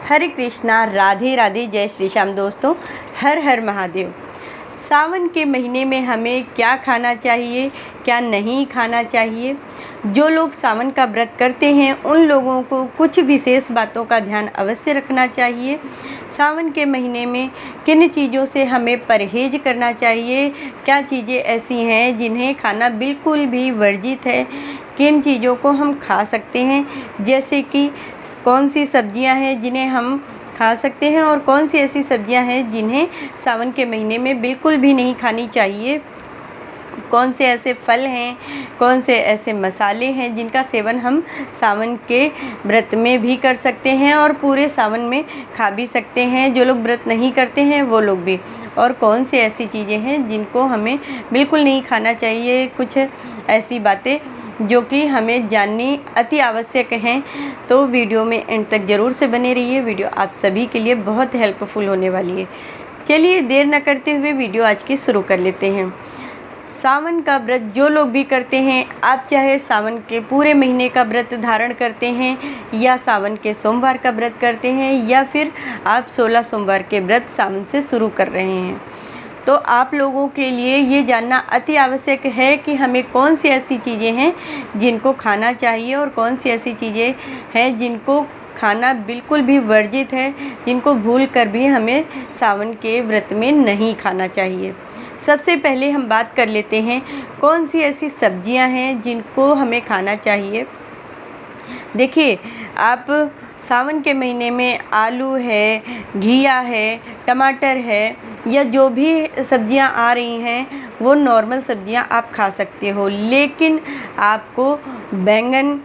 हरे कृष्णा, राधे राधे, जय श्री श्याम। दोस्तों, हर हर महादेव। सावन के महीने में हमें क्या खाना चाहिए, क्या नहीं खाना चाहिए। जो लोग सावन का व्रत करते हैं उन लोगों को कुछ विशेष बातों का ध्यान अवश्य रखना चाहिए। सावन के महीने में किन चीज़ों से हमें परहेज करना चाहिए, क्या चीज़ें ऐसी हैं जिन्हें खाना बिल्कुल भी वर्जित है, किन चीज़ों को हम खा सकते हैं, जैसे कि कौन सी सब्जियां हैं जिन्हें हम खा सकते हैं और कौन सी ऐसी सब्जियां हैं जिन्हें सावन के महीने में बिल्कुल भी नहीं खानी चाहिए। कौन से ऐसे फल हैं, कौन से ऐसे मसाले हैं जिनका सेवन हम सावन के व्रत में भी कर सकते हैं और पूरे सावन में खा भी सकते हैं, जो लोग व्रत नहीं करते हैं वो लोग भी। और कौन सी ऐसी चीज़ें हैं जिनको हमें बिल्कुल नहीं खाना चाहिए। कुछ ऐसी बातें जो कि हमें जाननी अति आवश्यक हैं, तो वीडियो में एंड तक ज़रूर से बने रहिए। वीडियो आप सभी के लिए बहुत हेल्पफुल होने वाली है। चलिए देर न करते हुए वीडियो आज की शुरू कर लेते हैं। सावन का व्रत जो लोग भी करते हैं, आप चाहे सावन के पूरे महीने का व्रत धारण करते हैं या सावन के सोमवार का व्रत करते हैं या फिर आप 16 सोमवार के व्रत सावन से शुरू कर रहे हैं, तो आप लोगों के लिए ये जानना अति आवश्यक है कि हमें कौन सी ऐसी चीज़ें हैं जिनको खाना चाहिए और कौन सी ऐसी चीज़ें हैं जिनको खाना बिल्कुल भी वर्जित है, जिनको भूल कर भी हमें सावन के व्रत में नहीं खाना चाहिए। सबसे पहले हम बात कर लेते हैं कौन सी ऐसी सब्जियां हैं जिनको हमें खाना चाहिए। देखिए, आप सावन के महीने में आलू है, घिया है, टमाटर है या जो भी सब्जियां आ रही हैं वो नॉर्मल सब्जियां आप खा सकते हो, लेकिन आपको बैंगन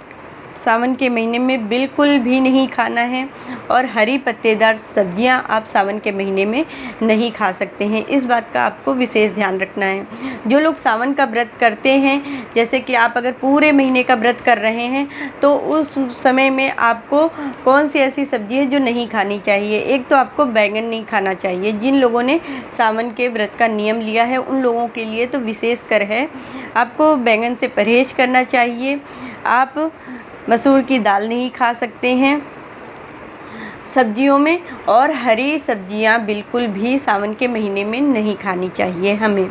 सावन के महीने में बिल्कुल भी नहीं खाना है और हरी पत्तेदार सब्जियां आप सावन के महीने में नहीं खा सकते हैं। इस बात का आपको विशेष ध्यान रखना है। जो लोग सावन का व्रत करते हैं, जैसे कि आप अगर पूरे महीने का व्रत कर रहे हैं तो उस समय में आपको कौन सी ऐसी सब्जी है जो नहीं खानी चाहिए। एक तो आपको बैंगन नहीं खाना चाहिए। जिन लोगों ने सावन के व्रत का नियम लिया है उन लोगों के लिए तो विशेष कर है, आपको बैंगन से परहेज करना चाहिए। आप मसूर की दाल नहीं खा सकते हैं सब्जियों में, और हरी सब्जियां बिल्कुल भी सावन के महीने में नहीं खानी चाहिए हमें।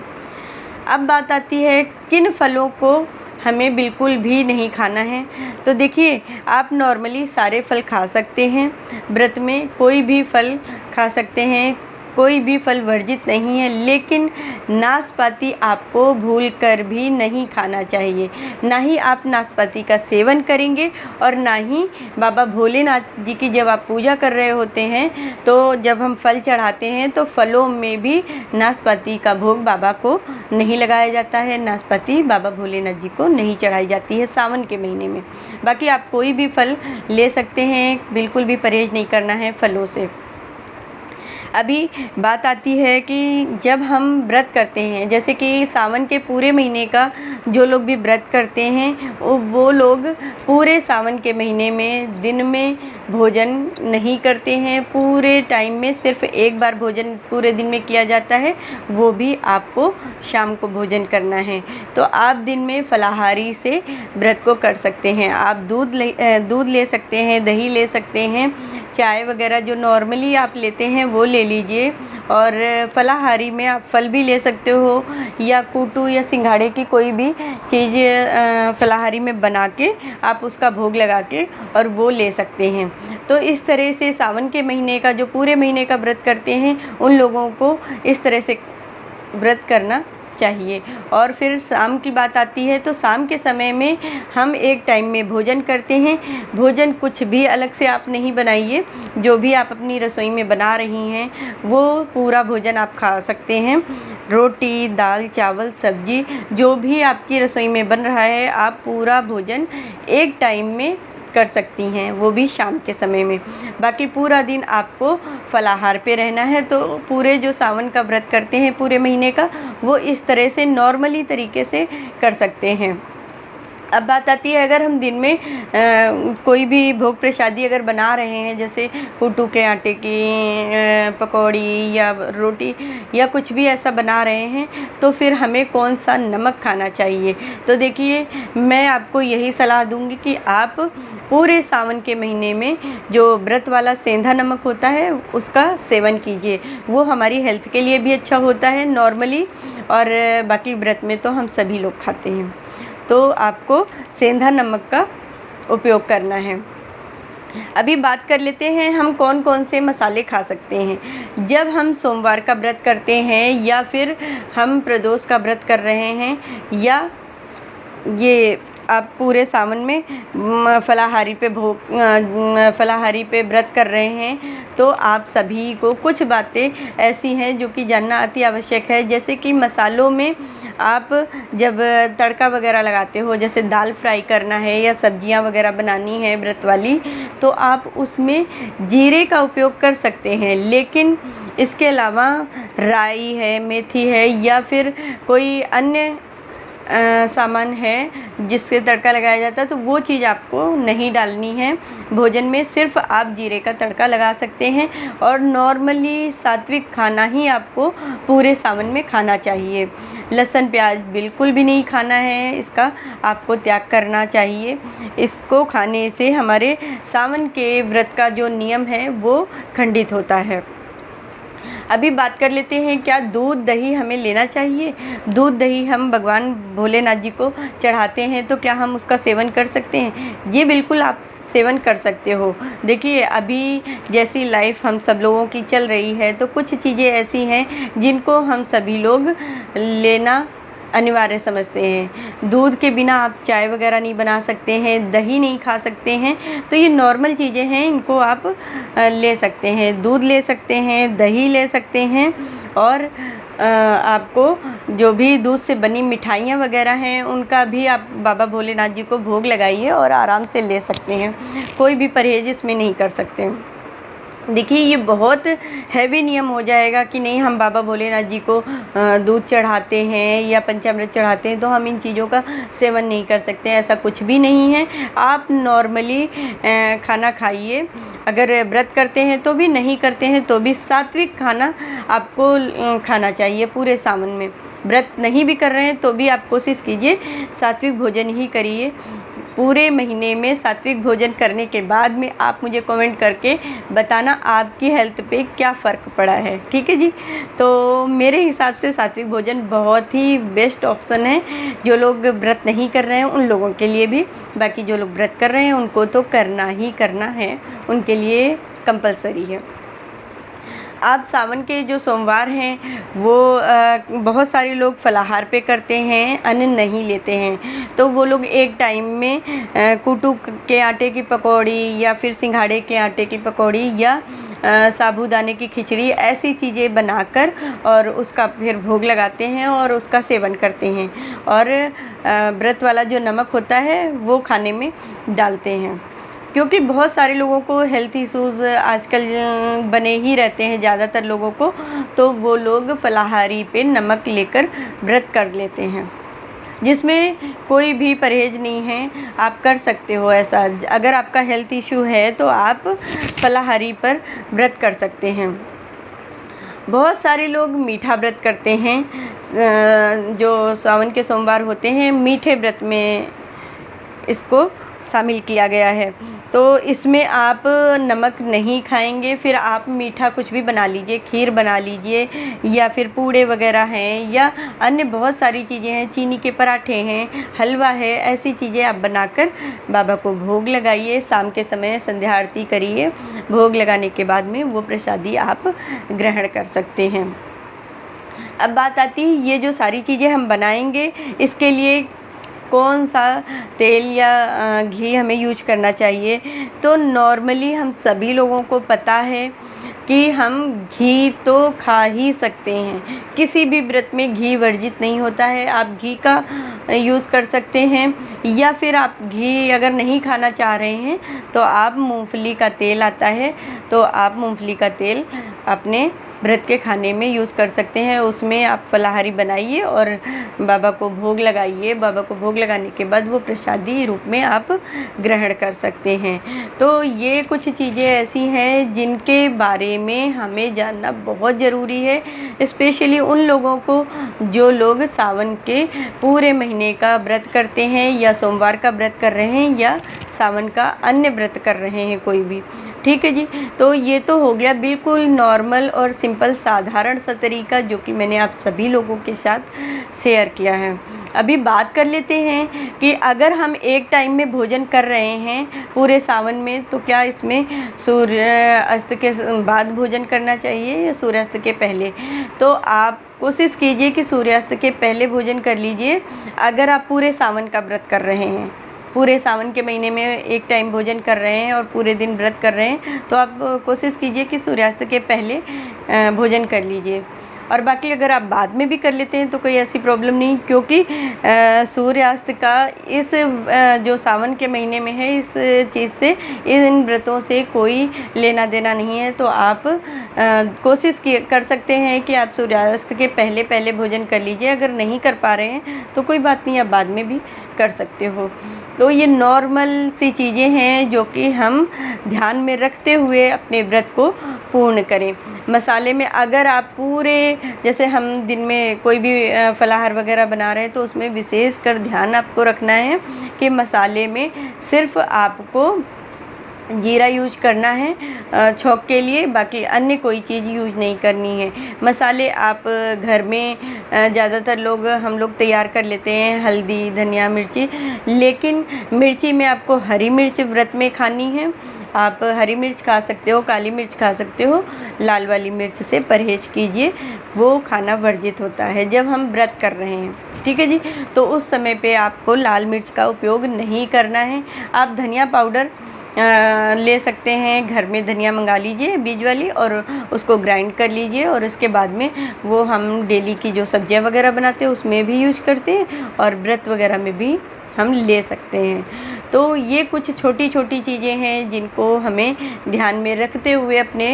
अब बात आती है किन फलों को हमें बिल्कुल भी नहीं खाना है। तो देखिए, आप नॉर्मली सारे फल खा सकते हैं, व्रत में कोई भी फल खा सकते हैं, कोई भी फल वर्जित नहीं है, लेकिन नाशपाती आपको भूल कर भी नहीं खाना चाहिए। ना ही आप नाशपाती का सेवन करेंगे और ना ही बाबा भोलेनाथ जी की जब आप पूजा कर रहे होते हैं तो जब हम फल चढ़ाते हैं तो फलों में भी नाशपाती का भोग बाबा को नहीं लगाया जाता है। नाशपाती बाबा भोलेनाथ जी को नहीं चढ़ाई जाती है सावन के महीने में। बाकी आप कोई भी फल ले सकते हैं, बिल्कुल भी परहेज नहीं करना है फलों से। अभी बात आती है कि जब हम व्रत करते हैं, जैसे कि सावन के पूरे महीने का जो लोग भी व्रत करते हैं वो लोग पूरे सावन के महीने में दिन में भोजन नहीं करते हैं। पूरे टाइम में सिर्फ एक बार भोजन पूरे दिन में किया जाता है, वो भी आपको शाम को भोजन करना है। तो आप दिन में फलाहारी से व्रत को कर सकते हैं। आप दूध ले सकते हैं, दही ले सकते हैं, चाय वगैरह जो नॉर्मली आप लेते हैं वो ले लीजिए, और फलाहारी में आप फल भी ले सकते हो या कूटू या सिंघाड़े की कोई भी चीज़ फलाहारी में बना के आप उसका भोग लगा के और वो ले सकते हैं। तो इस तरह से सावन के महीने का जो पूरे महीने का व्रत करते हैं उन लोगों को इस तरह से व्रत करना चाहिए। और फिर शाम की बात आती है तो शाम के समय में हम एक टाइम में भोजन करते हैं। भोजन कुछ भी अलग से आप नहीं बनाइए, जो भी आप अपनी रसोई में बना रही हैं वो पूरा भोजन आप खा सकते हैं। रोटी, दाल, चावल, सब्जी जो भी आपकी रसोई में बन रहा है आप पूरा भोजन एक टाइम में कर सकती हैं, वो भी शाम के समय में। बाकी पूरा दिन आपको फलाहार पे रहना है। तो पूरे जो सावन का व्रत करते हैं पूरे महीने का, वो इस तरह से नॉर्मली तरीके से कर सकते हैं। अब बात आती है, अगर हम दिन में कोई भी भोग प्रसादी अगर बना रहे हैं, जैसे कुट्टू के आटे की पकौड़ी या रोटी या कुछ भी ऐसा बना रहे हैं, तो फिर हमें कौन सा नमक खाना चाहिए। तो देखिए, मैं आपको यही सलाह दूंगी कि आप पूरे सावन के महीने में जो व्रत वाला सेंधा नमक होता है उसका सेवन कीजिए। वो हमारी हेल्थ के लिए भी अच्छा होता है नॉर्मली, और बाकी व्रत में तो हम सभी लोग खाते हैं। तो आपको सेंधा नमक का उपयोग करना है। अभी बात कर लेते हैं हम कौन कौन से मसाले खा सकते हैं। जब हम सोमवार का व्रत करते हैं या फिर हम प्रदोष का व्रत कर रहे हैं, या ये आप पूरे सावन में फलाहारी पे व्रत कर रहे हैं, तो आप सभी को कुछ बातें ऐसी हैं जो कि जानना अति आवश्यक है। जैसे कि मसालों में आप जब तड़का वगैरह लगाते हो, जैसे दाल फ्राई करना है या सब्जियां वगैरह बनानी है व्रत वाली, तो आप उसमें जीरे का उपयोग कर सकते हैं। लेकिन इसके अलावा राई है, मेथी है या फिर कोई अन्य सामान है जिससे तड़का लगाया जाता है, तो वो चीज़ आपको नहीं डालनी है भोजन में। सिर्फ आप जीरे का तड़का लगा सकते हैं, और नॉर्मली सात्विक खाना ही आपको पूरे सावन में खाना चाहिए। लहसुन प्याज बिल्कुल भी नहीं खाना है, इसका आपको त्याग करना चाहिए। इसको खाने से हमारे सावन के व्रत का जो नियम है वो खंडित होता है। अभी बात कर लेते हैं, क्या दूध दही हमें लेना चाहिए। दूध दही हम भगवान भोलेनाथ जी को चढ़ाते हैं, तो क्या हम उसका सेवन कर सकते हैं। ये बिल्कुल आप सेवन कर सकते हो। देखिए, अभी जैसी लाइफ हम सब लोगों की चल रही है, तो कुछ चीज़ें ऐसी हैं जिनको हम सभी लोग लेना अनिवार्य समझते हैं। दूध के बिना आप चाय वगैरह नहीं बना सकते हैं, दही नहीं खा सकते हैं, तो ये नॉर्मल चीज़ें हैं, इनको आप ले सकते हैं। दूध ले सकते हैं, दही ले सकते हैं, और आपको जो भी दूध से बनी मिठाइयाँ वगैरह हैं उनका भी आप बाबा भोलेनाथ जी को भोग लगाइए और आराम से ले सकते हैं। कोई भी परहेज इसमें नहीं कर सकते। देखिए, ये बहुत हैवी नियम हो जाएगा कि नहीं, हम बाबा भोलेनाथ जी को दूध चढ़ाते हैं या पंचामृत चढ़ाते हैं तो हम इन चीज़ों का सेवन नहीं कर सकते। ऐसा कुछ भी नहीं है। आप नॉर्मली खाना खाइए। अगर व्रत करते हैं तो भी, नहीं करते हैं तो भी सात्विक खाना आपको खाना चाहिए पूरे सावन में। व्रत नहीं भी कर रहे हैं तो भी आप कोशिश कीजिए सात्विक भोजन ही करिए। पूरे महीने में सात्विक भोजन करने के बाद में आप मुझे कमेंट करके बताना आपकी हेल्थ पे क्या फ़र्क पड़ा है। ठीक है जी। तो मेरे हिसाब से सात्विक भोजन बहुत ही बेस्ट ऑप्शन है। जो लोग व्रत नहीं कर रहे हैं उन लोगों के लिए भी, बाकी जो लोग व्रत कर रहे हैं उनको तो करना ही करना है, उनके लिए कंपलसरी है। आप सावन के जो सोमवार हैं वो बहुत सारे लोग फलाहार पे करते हैं, अन्न नहीं लेते हैं, तो वो लोग एक टाइम में कुट्टू के आटे की पकौड़ी या फिर सिंघाड़े के आटे की पकौड़ी या साबूदाने की खिचड़ी, ऐसी चीज़ें बनाकर और उसका फिर भोग लगाते हैं और उसका सेवन करते हैं, और व्रत वाला जो नमक होता है वो खाने में डालते हैं। क्योंकि बहुत सारे लोगों को हेल्थ इश्यूज़ आजकल बने ही रहते हैं ज़्यादातर लोगों को, तो वो लोग फलाहारी पे नमक लेकर व्रत कर लेते हैं, जिसमें कोई भी परहेज नहीं है। आप कर सकते हो ऐसा। अगर आपका हेल्थ इशू है तो आप फलाहारी पर व्रत कर सकते हैं। बहुत सारे लोग मीठा व्रत करते हैं। जो सावन के सोमवार होते हैं, मीठे व्रत में इसको शामिल किया गया है। तो इसमें आप नमक नहीं खाएंगे, फिर आप मीठा कुछ भी बना लीजिए, खीर बना लीजिए या फिर पूड़े वगैरह हैं या अन्य बहुत सारी चीज़ें हैं, चीनी के पराठे हैं, हलवा है, ऐसी चीज़ें आप बनाकर बाबा को भोग लगाइए। शाम के समय संध्या आरती करिए। भोग लगाने के बाद में वो प्रसादी आप ग्रहण कर सकते हैं। अब बात आती है, ये जो सारी चीज़ें हम बनाएंगे इसके लिए कौन सा तेल या घी हमें यूज करना चाहिए। तो नॉर्मली हम सभी लोगों को पता है कि हम घी तो खा ही सकते हैं। किसी भी व्रत में घी वर्जित नहीं होता है। आप घी का यूज़ कर सकते हैं, या फिर आप घी अगर नहीं खाना चाह रहे हैं तो आप मूंगफली का तेल आता है, तो आप मूंगफली का तेल अपने व्रत के खाने में यूज़ कर सकते हैं। उसमें आप फलाहारी बनाइए और बाबा को भोग लगाइए। बाबा को भोग लगाने के बाद वो प्रसादी रूप में आप ग्रहण कर सकते हैं। तो ये कुछ चीज़ें ऐसी हैं जिनके बारे में हमें जानना बहुत ज़रूरी है, स्पेशली उन लोगों को जो लोग सावन के पूरे महीने का व्रत करते हैं या सोमवार का व्रत कर रहे हैं या सावन का अन्य व्रत कर रहे हैं कोई भी। ठीक है जी। तो ये तो हो गया बिल्कुल नॉर्मल और सिंपल साधारण सा तरीका जो कि मैंने आप सभी लोगों के साथ शेयर किया है। अभी बात कर लेते हैं कि अगर हम एक टाइम में भोजन कर रहे हैं पूरे सावन में तो क्या इसमें सूर्य अस्त के बाद भोजन करना चाहिए या सूर्यास्त के पहले। तो आप कोशिश कीजिए कि सूर्यास्त के पहले भोजन कर लीजिए अगर आप पूरे सावन का व्रत कर रहे हैं। पूरे सावन के महीने में एक टाइम भोजन कर रहे हैं और पूरे दिन व्रत कर रहे हैं तो आप कोशिश कीजिए कि सूर्यास्त के पहले भोजन कर लीजिए। और बाकी अगर आप बाद में भी कर लेते हैं तो कोई ऐसी प्रॉब्लम नहीं, क्योंकि सूर्यास्त का इस जो सावन के महीने में है इस चीज़ से, इन व्रतों से कोई लेना देना नहीं है। तो आप कोशिश कर सकते हैं कि आप सूर्यास्त के पहले भोजन कर लीजिए। अगर नहीं कर पा रहे हैं तो कोई बात नहीं, आप बाद में भी कर सकते हो। तो ये नॉर्मल सी चीज़ें हैं जो कि हम ध्यान में रखते हुए अपने व्रत को पूर्ण करें। मसाले में अगर आप पूरे, जैसे हम दिन में कोई भी फलाहार वगैरह बना रहे हैं तो उसमें विशेष कर ध्यान आपको रखना है कि मसाले में सिर्फ आपको जीरा यूज करना है छौंक के लिए, बाकी अन्य कोई चीज़ यूज नहीं करनी है। मसाले आप घर में ज़्यादातर हम लोग तैयार कर लेते हैं, हल्दी, धनिया, मिर्ची, लेकिन मिर्ची में आपको हरी मिर्च व्रत में खानी है। आप हरी मिर्च खा सकते हो, काली मिर्च खा सकते हो, लाल वाली मिर्च से परहेज़ कीजिए, वो खाना वर्जित होता है जब हम व्रत कर रहे हैं। ठीक है जी। तो उस समय पे आपको लाल मिर्च का उपयोग नहीं करना है। आप धनिया पाउडर ले सकते हैं, घर में धनिया मंगा लीजिए बीज वाली और उसको ग्राइंड कर लीजिए और उसके बाद में वो हम डेली की जो सब्जियां वगैरह बनाते हैं उसमें भी यूज करते हैं और व्रत वगैरह में भी हम ले सकते हैं। तो ये कुछ छोटी छोटी चीज़ें हैं जिनको हमें ध्यान में रखते हुए अपने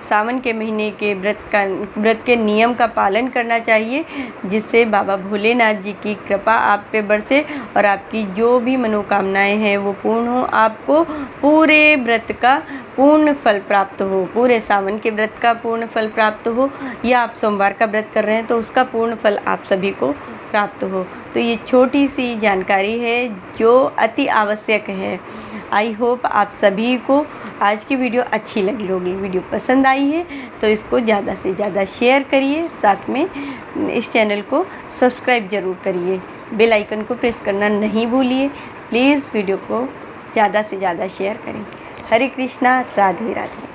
सावन के महीने के व्रत के नियम का पालन करना चाहिए, जिससे बाबा भोलेनाथ जी की कृपा आप पे बरसे और आपकी जो भी मनोकामनाएं हैं वो पूर्ण हो। आपको पूरे व्रत का पूर्ण फल प्राप्त हो, पूरे सावन के व्रत का पूर्ण फल प्राप्त हो, या आप सोमवार का व्रत कर रहे हैं तो उसका पूर्ण फल आप सभी को प्राप्त हो। तो ये छोटी सी जानकारी है जो अति आवश्यक है। आई होप आप सभी को आज की वीडियो अच्छी लगी होगी। वीडियो पसंद आई है तो इसको ज़्यादा से ज़्यादा शेयर करिए, साथ में इस चैनल को सब्सक्राइब ज़रूर करिए, बेल आइकन को प्रेस करना नहीं भूलिए। प्लीज़ वीडियो को ज़्यादा से ज़्यादा शेयर करें। हरे कृष्णा, राधे राधे।